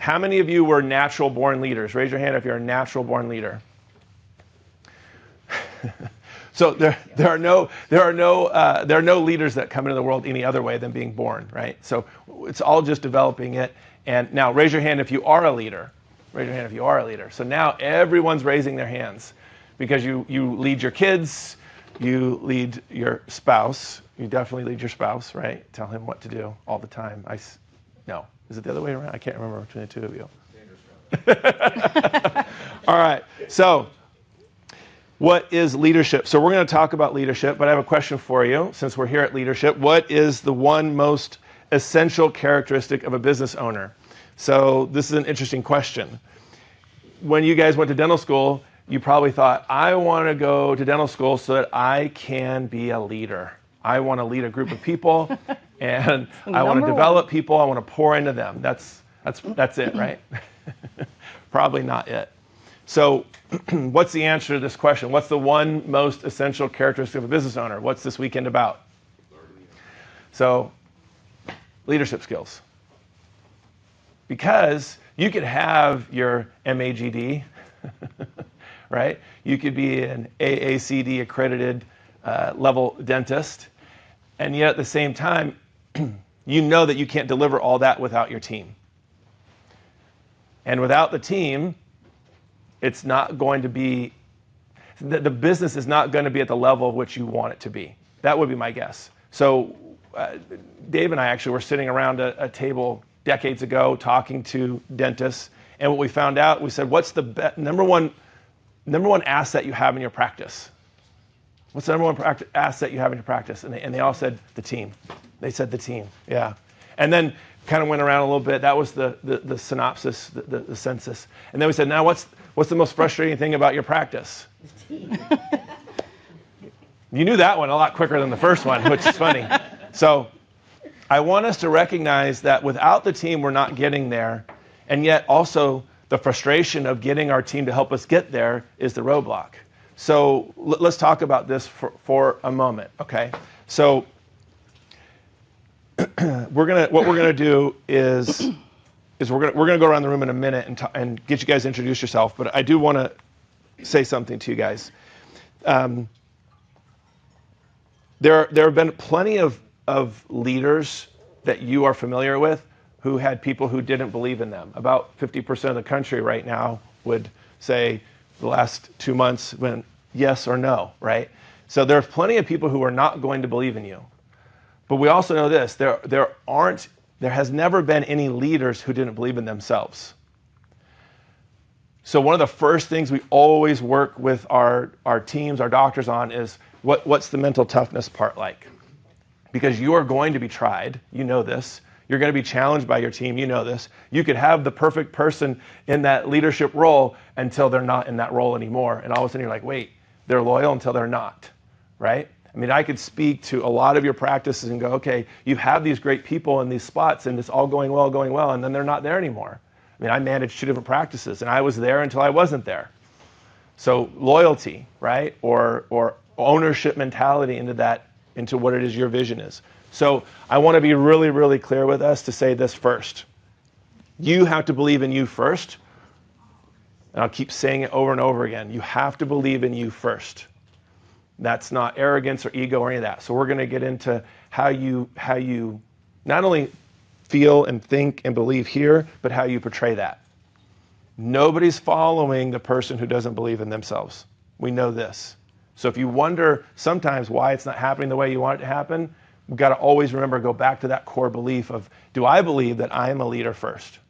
How many of you were natural born leaders? Raise your hand if you're a natural born leader. So there are no leaders that come into the world any other way than being born, right? So it's all just developing it. And now raise your hand if you are a leader. Raise your hand if you are a leader. So now everyone's raising their hands because you lead your kids, you lead your spouse. You definitely lead your spouse, right? Tell him what to do all the time. No, is it the other way around? I can't remember between the two of you. All right, so what is leadership? So we're going to talk about leadership, but I have a question for you since we're here at leadership. What is the one most essential characteristic of a business owner? So this is an interesting question. When you guys went to dental school, you probably thought, I want to go to dental school so that I can be a leader. I want to lead a group of people, and I want to develop people. I want to pour into them. That's it, right? Probably not it. So what's the answer to this question? What's the one most essential characteristic of a business owner? What's this weekend about? So leadership skills. Because you could have your MAGD, right? You could be an AACD accredited level dentist, and yet at the same time, you know that you can't deliver all that without your team. And without the team, it's not going to be, the business is not going to be at the level of which you want it to be. That would be my guess. So Dave and I actually were sitting around a table decades ago talking to dentists, and what we found out, we said, what's the number one asset you have in your practice? What's the number one asset you have in your practice? And they all said the team. They said the team, yeah. And then kind of went around a little bit. That was the synopsis, the census. And then we said, now what's the most frustrating thing about your practice? The team. You knew that one a lot quicker than the first one, which is funny. So I want us to recognize that without the team, we're not getting there. And yet also the frustration of getting our team to help us get there is the roadblock. So let's talk about this for a moment, okay? So what we're gonna do is we're gonna go around the room in a minute and get you guys to introduce yourself. But I do want to say something to you guys. There have been plenty of leaders that you are familiar with who had people who didn't believe in them. About 50% of the country right now would say the last 2 months went yes or no, right? So there's plenty of people who are not going to believe in you. But we also know this, there has never been any leaders who didn't believe in themselves. So one of the first things we always work with our teams, our doctors on is what's the mental toughness part like? Because you are going to be tried, you know this. You're going to be challenged by your team, you know this. You could have the perfect person in that leadership role until they're not in that role anymore. And all of a sudden you're like, wait, they're loyal until they're not, right? I mean, I could speak to a lot of your practices and go, okay, you have these great people in these spots and it's all going well, and then they're not there anymore. I mean, I managed 2 different practices and I was there until I wasn't there. So loyalty, right? Or ownership mentality into what it is your vision is. So I want to be really, really clear with us to say this first. You have to believe in you first. And I'll keep saying it over and over again. You have to believe in you first. That's not arrogance or ego or any of that. So we're going to get into how you not only feel and think and believe here, but how you portray that. Nobody's following the person who doesn't believe in themselves. We know this. So if you wonder sometimes why it's not happening the way you want it to happen, we've got to always remember, go back to that core belief of, do I believe that I am a leader first?